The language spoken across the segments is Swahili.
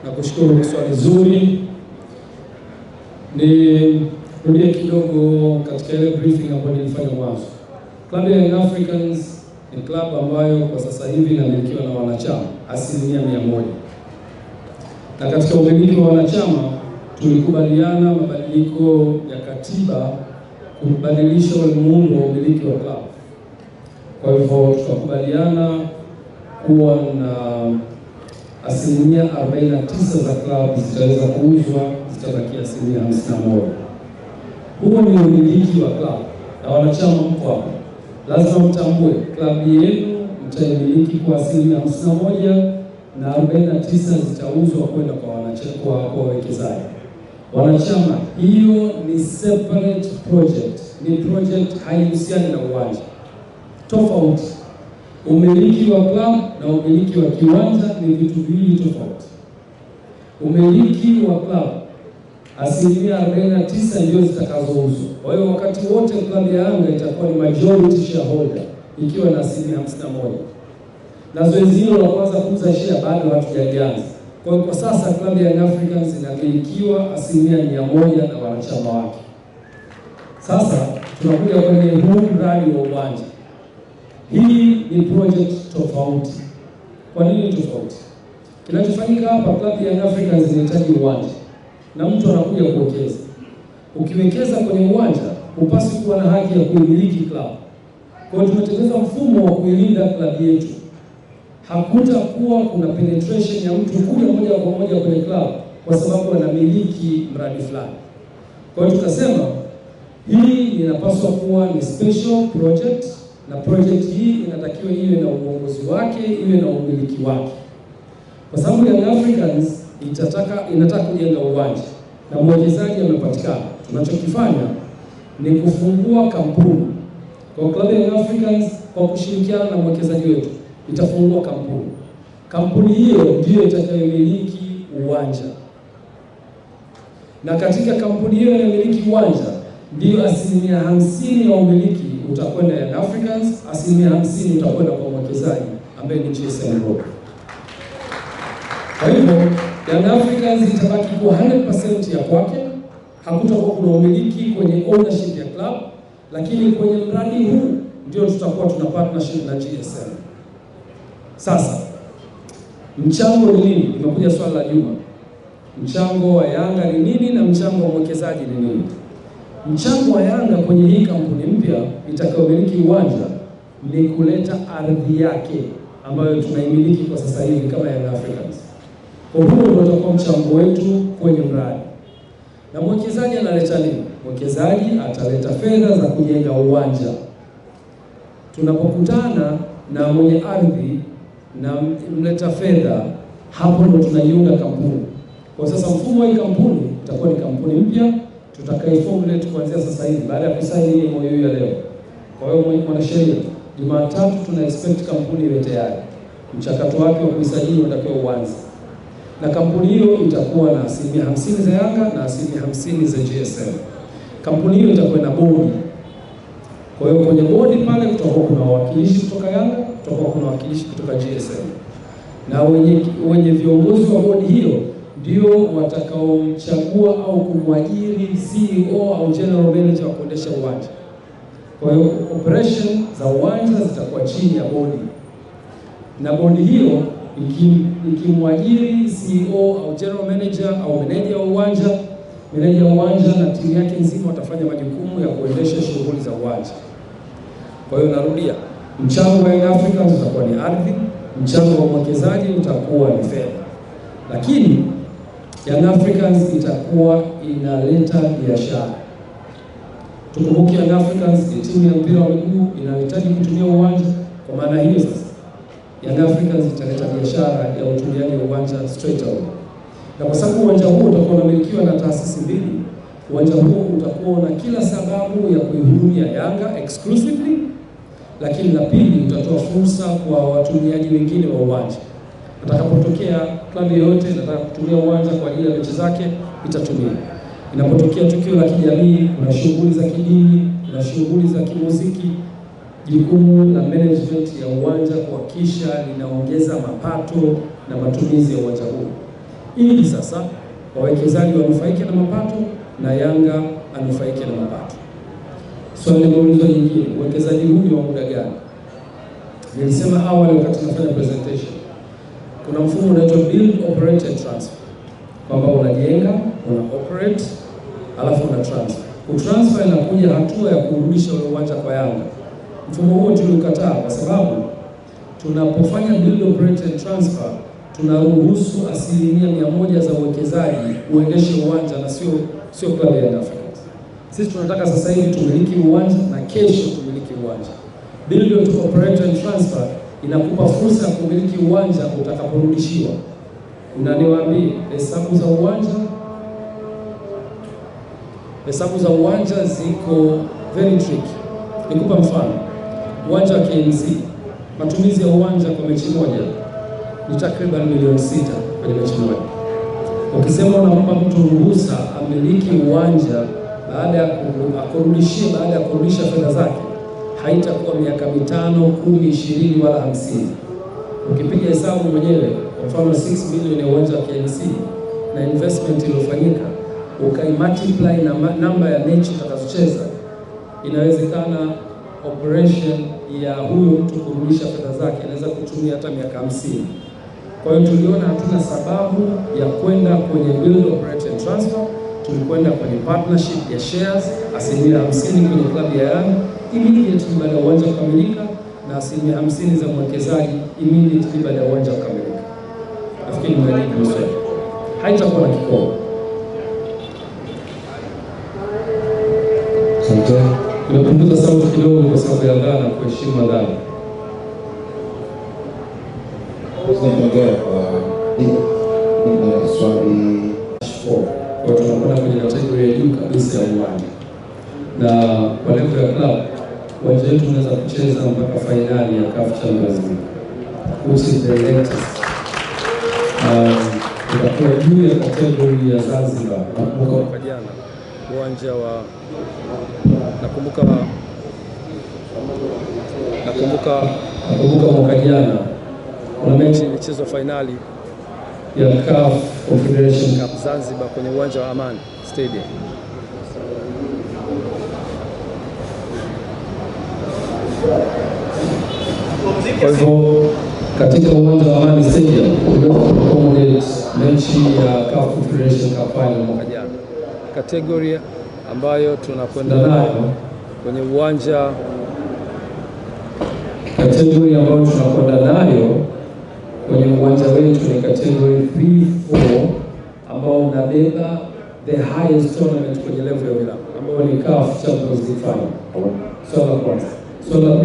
Nakushukuru kwa swali zuri. Nirudie kidogo katika ile briefing ambayo nilifanya mwanzo. Klabu ya Young Africans ni klabu ambayo kwa sasa hivi inamilikiwa na wanachama 100%. Na katika umiliki wa wanachama tulikubaliana mabadiliko ya katiba kubadilisha muundo wa umiliki wa klabu. Kwa hivyo tukakubaliana kuwa na 49% za klabu zitaweza kuuzwa, zitabakia 51%. Huo ni umiliki wa klabu na wanachama mko hapo. Lazima mtambue klabu yenu mtaimiliki kwa 51% na 49% zitauzwa kwenda kwa wanachama, kwa wawekezaji. Wanachama, hiyo ni separate project. Ni project haihusiani na uwanja. Tofauti. Umiliki wa klabu na umiliki wa kiwanja ni vitu viwili tofauti. Umiliki wa klabu 49% ndio zitakazouzwa. Kwa hiyo wakati wote klabu ya Yanga itakuwa ni majority shareholder ikiwa na 51%. Na zoezi hilo la kwanza kuuza share bado hatujaanza. Kwa hiyo kwa sasa klabu ya Young Africans inamilikiwa 100% na wanachama wake. Sasa tunakuja kwenye huu mradi wa uwanja. Hii ni project tofauti. Kwa nini tofauti? Kinachofanyika hapa, klabu ya Young Africans inahitaji uwanja na mtu anakuja kuwekeza. Ukiwekeza kwenye uwanja, hupaswi kuwa na haki ya kuimiliki klabu. Kwa hiyo tumetengeneza mfumo wa kuilinda klabu yetu. Hakutakuwa kuna penetration ya mtu kuja moja kwa moja kwenye klabu kwa sababu anamiliki mradi fulani. Kwa hiyo tukasema hii inapaswa kuwa ni special project, na project hii inatakiwa iwe na uongozi wake, iwe na umiliki wake. Kwa sababu Young Africans inataka kujenga uwanja na mwekezaji amepatikana. Tunachokifanya ni kufungua kampuni. Kwa klabu ya Young Africans kwa kushirikiana na mwekezaji wetu itafungua kampuni. Kampuni hiyo ndio itakayomiliki uwanja. Na katika kampuni hiyo inayomiliki uwanja ndio 50% ya umiliki utakwenda Young Africans, 50% utakwenda kwa mwekezaji ambaye ni GSM Group. Kwa hivyo Young Africans itabaki kwa 100% ya kwake. Hakutakuwa kuna umiliki kwenye ownership ya club, lakini kwenye mradi huu ndio tutakuwa tuna partnership na GSM. Sasa mchango ni nini? Imekuja swali la Juma. Mchango wa Yanga ni nini na mchango wa mwekezaji ni nini? Mchango wa Yanga kwenye hii kampuni mpya itakayomiliki uwanja ni kuleta ardhi yake ambayo tunaimiliki kwa sasa hivi kama Young Africans. Kwa hiyo ndio utakuwa mchango wetu kwenye mradi. Na mwekezaji analeta nini? Mwekezaji ataleta fedha za kujenga uwanja. Tunapokutana na mwenye ardhi na mleta fedha, hapo ndo tunaiunga kampuni. Kwa sasa mfumo wa hii kampuni itakuwa ni kampuni mpya tutakayoformulate kuanzia sasa hivi baada ya kusaini hii MOU ya leo. Kwa hiyo mwanasheria, Jumatatu tuna expect kampuni iwe tayari. Mchakato wake wa kuisajili unatakiwa uanze. Na kampuni hiyo itakuwa na 50% za Yanga na 50% za GSM. Kampuni hiyo itakuwa na bodi. Kwa hiyo kwenye bodi pale kutakuwa kuna wawakilishi kutoka Yanga, kutakuwa kuna wawakilishi kutoka GSM. Na wenye viongozi wa bodi hiyo ndio watakaomchagua au kumwajiri CEO au general manager wa kuendesha uwanja. Kwa hiyo operation za uwanja zitakuwa chini ya bodi. Na bodi hiyo ikimwajiri CEO au general manager au meneja wa uwanja, meneja wa uwanja na timu yake nzima watafanya majukumu ya kuendesha shughuli za uwanja. Kwa hiyo narudia, mchango wa Young Africans utakuwa ni ardhi, mchango wa mwekezaji utakuwa ni fedha. Lakini Young Africans itakuwa inaleta biashara. Tukumbuke Young Africans ni timu ya mpira wa miguu inahitaji kutumia uwanja. Kwa maana hiyo sasa Young Africans italeta biashara ya utumiaji wa uwanja straight away. Na kwa sababu uwanja huu utakuwa unamilikiwa na taasisi mbili, uwanja huu utakuwa na kila sababu ya kuihudumia Yanga exclusively, lakini la pili utatoa fursa kwa watumiaji wengine wa uwanja. Atakapotokea klabu yoyote inataka kutumia uwanja kwa ajili ya mechi zake, itatumia. Inapotokea tukio la kijamii, kuna shughuli za kidini, kuna shughuli za kimuziki, jukumu la management ya uwanja kuhakikisha linaongeza mapato na matumizi ya uwanja huu, ili sasa wawekezaji wanufaike na mapato na Yanga anufaike na mapato. Swali limeulizwa nyingine, uwekezaji huu ni wa muda gani? Nilisema awali wakati tunafanya presentation, kuna mfumo unaitwa build, operate and transfer, kwamba unajenga, una operate, alafu una transfer. Kutransfer inakuja hatua ya kurudisha ule uwanja kwa Yanga. Mfumo huo tuliukataa kwa sababu tunapofanya build, operate and transfer tunaruhusu 100% za uwekezaji uendeshe uwanja na sio klabu ya Yanga Africans. Sisi tunataka sasa hivi tumiliki uwanja na kesho tumiliki uwanja. Build, operate and transfer inakupa fursa ya kumiliki uwanja utakaporudishiwa. Unaniwaambia hesabu za uwanja ziko very tricky. Nikupa mfano, uwanja wa KMC, matumizi ya uwanja kwa mechi moja ni takriban milioni 6 kwenye mechi moja. Ukisema unampa mtu ruhusa amiliki uwanja baada ya kurudisha fedha zake, haitakuwa miaka 5, 10, 20 wala 50. Ukipiga hesabu mwenyewe, kwa mfano 6 bilioni ya uwanja wa KMC na investment iliyofanyika, ukaimultiply na namba ya mechi utakazocheza, inawezekana operation ya huyo mtu kurudisha fedha zake inaweza kutumia hata miaka 50. Kwa hiyo tuliona hatuna sababu ya kwenda kwenye build, operate and transfer. Tulikwenda kwenye partnership ya shares 50% kwenye klabu ya Yanga immediately baada ya uwanja kukamilika, na 50% za mwekezaji immediately baada ya uwanja kukamilika. Nafikiri mnajibu swali. Haitakuwa na kikomo. Asante. Tumepunguza sauti kidogo kwa sababu ya dhana, kuheshimu dhana. Tunaongea kwa swali 4. Kwa tunakwenda kwenye kategoria ya juu kabisa ya uwanja. Na kwa level ya club, uwanja wetu unaweza kucheza mpaka finali ya CAF Champions League. Which is the latest. Tutakuwa juu ya kategoria ya Zanzibar. Nakumbuka jana uwanja wa nakumbuka mwaka jana kuna mechi ilichezwa finali ya CAF Confederation Cup Zanzibar kwenye uwanja wa Amani Stadium. Kwa hivyo katika uwanja wa Amani Stadium tuliaccommodate mechi ya CAF Confederation Cup final mwaka jana. Kategoria ambayo tunakwenda nayo kwenye uwanja, kategoria ambayo tunakwenda nayo kwenye uwanja wetu ni category 3-4, ambao unabeba the highest tournament kwenye level ya vilabu, ambao ni CAF Champions League final. Swala la kwanza. Swala la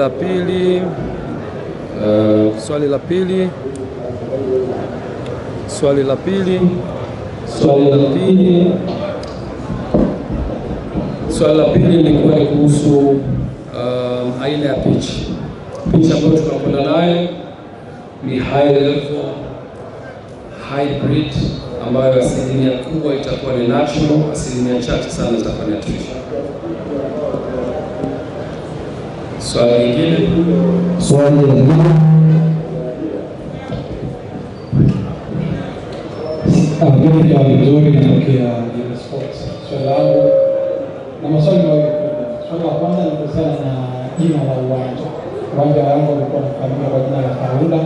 pili, swali la pili lilikuwa ni kuhusu aina ya pitch ambayo tunakwenda nayo ni high level hybrid, ambayo asilimia kubwa itakuwa ni natural, asilimia chache sana itakuwa ni artificial. Swali lingine. Mimi ni vizuri natokea Jimmy Sports. Swali langu na maswali mawili. Swali la kwanza ni kuhusiana na jina la uwanja. Uwanja wa Yanga ulikuwa unafahamika kwa jina la Kaunda.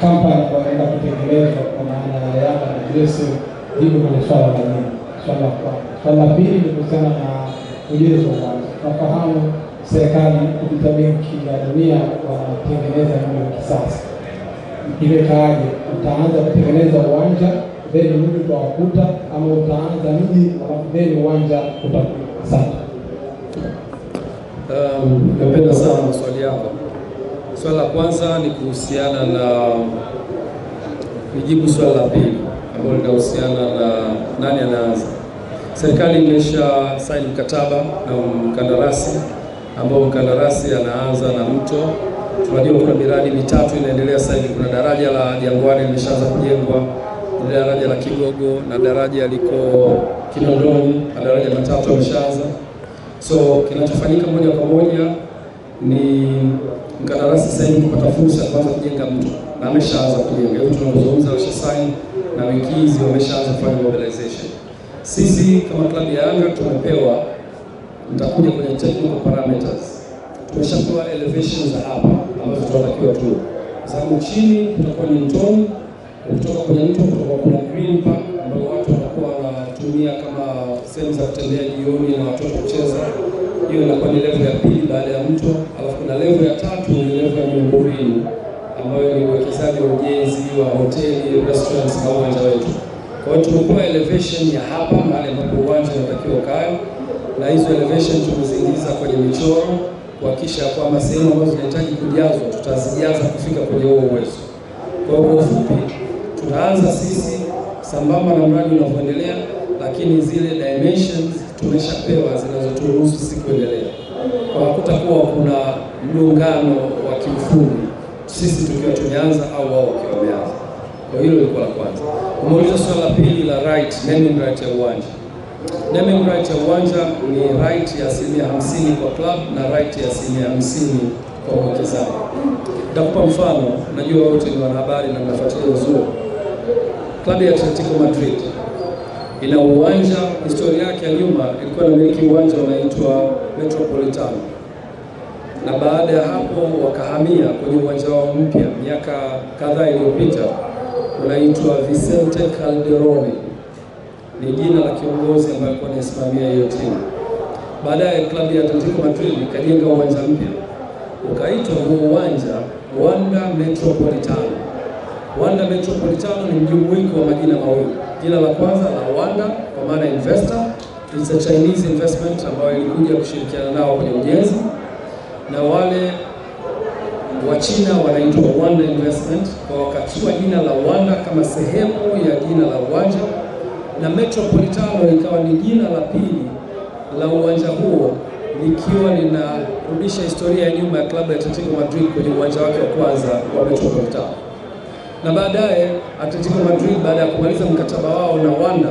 Kampani ambayo inaenda kutekelezwa kwa maana ya Yanga na Jesse, hivyo kwenye swala la jina. Swali la kwanza. Swali la pili ni kuhusiana na ujenzi wa uwanja. Tunafahamu serikali kupitia Benki ya Dunia wanatengeneza nyumba ya kisasa. Ile kaje utaanza kutengeneza uwanja then mji utawakuta, ama utaanza mji alafu then uwanja utakuwa. Asante. Napenda sana maswali yako. Swali la kwanza ni kuhusiana na nijibu swali la pili ambalo linahusiana na nani anaanza. Serikali imesha sign mkataba na mkandarasi, ambao mkandarasi anaanza na mto. Tunajua kuna miradi mitatu inaendelea sasa hivi. Kuna daraja la Jangwani limeshaanza kujengwa, daraja la Kigogo na daraja liko Kinondoni, madaraja matatu yameshaanza. So kinachofanyika moja kwa moja ni mkandarasi sasa hivi kupata fursa ya kuanza kujenga mto, na ameshaanza kujenga. Hiyo tunazungumza sign na wiki hizi wameshaanza kufanya mobilization. Sisi kama klabu ya Yanga tumepewa, nitakuja kwenye technical parameters, tumeshapewa elevation za hapa ambazo tunatakiwa tu, kwa sababu chini kutakuwa ni mtoni, kutoka kwenye mto kutakuwa kuna green park ambayo watu watakuwa wanatumia kama sehemu za kutembea jioni na watoto kucheza. Hiyo inakuwa ni level ya pili baada ya mto. Alafu kuna level ya tatu, ni level ya miundombinu ambayo ni uwekezaji wa ujenzi wa hoteli, restaurants na uwanja wetu. Kwa hiyo tumepewa elevation ya hapa mahali ambapo uwanja unatakiwa ukae, na hizo elevation tumeziingiza kwenye michoro kuhakikisha kwamba sehemu ambazo zinahitaji kujazwa tutazijaza kufika kwenye huo uwezo. Kwa hiyo kwa ufupi, tutaanza sisi sambamba na mradi unavyoendelea, lakini zile dimensions tumeshapewa zinazoturuhusu sisi kuendelea. Kwa hakutakuwa kuna mlungano wa kiufundi sisi tukiwa tumeanza au wao wakiwa wameanza. Kwa hilo lilikuwa la kwanza. Umeuliza swala la pili la right, naming right ya uwanja. Naming right ya uwanja ni right ya 50% kwa club na right ya 50% kwa mwekezaji. Nitakupa mfano, najua wote ni wanahabari na mnafuatilia uzuri. Klabu ya Atletico Madrid ina uwanja, historia yake ya nyuma ilikuwa inamiliki uwanja unaitwa Metropolitano, na baada ya hapo wakahamia kwenye uwanja wao mpya miaka kadhaa iliyopita unaitwa Vicente Calderone. Ni jina la kiongozi ambaye alikuwa anasimamia hiyo timu. Baadaye klabu ya Atletico Madrid ikajenga uwanja mpya, ukaitwa huo uwanja Wanda Metropolitano. Wanda Metropolitano ni mjumuiko wa majina mawili. Jina la kwanza la Wanda kwa maana investor, it's a Chinese investment ambayo ilikuja kushirikiana nao kwenye ujenzi, na wale wa China wanaitwa Wanda Investment, kwa wakachukua jina la Wanda kama sehemu ya jina la uwanja, na Metropolitano ikawa ni jina la pili la uwanja huo, likiwa linarudisha historia ya nyuma ya klabu ya Atletico Madrid kwenye uwanja wake wa kwanza wa Metropolitano. Na baadaye Atletico Madrid baada ya kumaliza mkataba wao na Wanda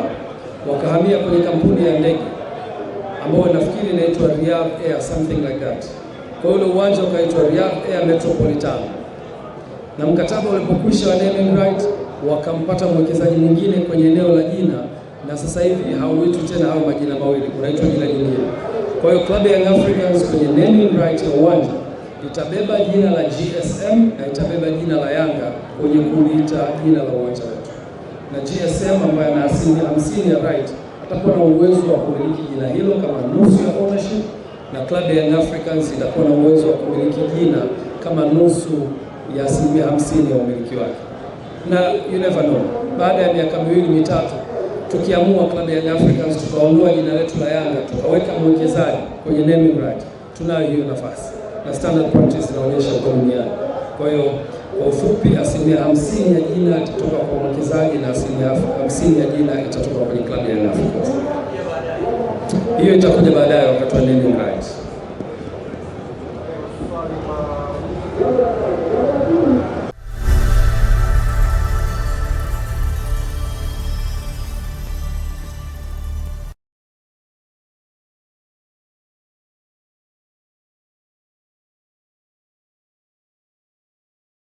wakahamia kwenye kampuni ya ndege ambayo nafikiri inaitwa Riyadh Air, something like that. Kwa hiyo uwanja ukaitwa Riyadh Air Metropolitano. Na mkataba ulipokwisha wa naming right, wakampata mwekezaji mwingine kwenye eneo la jina, na sasa hivi hauitwi tena hao majina mawili, unaitwa jina jingine. Kwa hiyo Club Young Africans kwenye naming right ya uwanja itabeba jina la GSM na itabeba jina la Yanga kwenye kuliita jina la uwanja wetu. Na GSM ambaye ana 50% ya right atakuwa na uwezo wa kumiliki jina hilo kama nusu ya ownership, na Club Young Africans itakuwa na uwezo wa kumiliki jina kama nusu ya 50% ya umiliki wake. Na you never know, baada ya miaka miwili mitatu tukiamua Club Young Africans tukaondoa jina letu la Yanga tukaweka mwekezaji kwenye naming right, tunayo hiyo nafasi na standard practice inaonyesha kwa duniani. Kwa hiyo kwa ufupi, 50% ya jina itatoka kwa mwekezaji na 50% ya jina itatoka kwenye Club Young Africans. Hiyo itakuja baadaye wakati wa naming rights.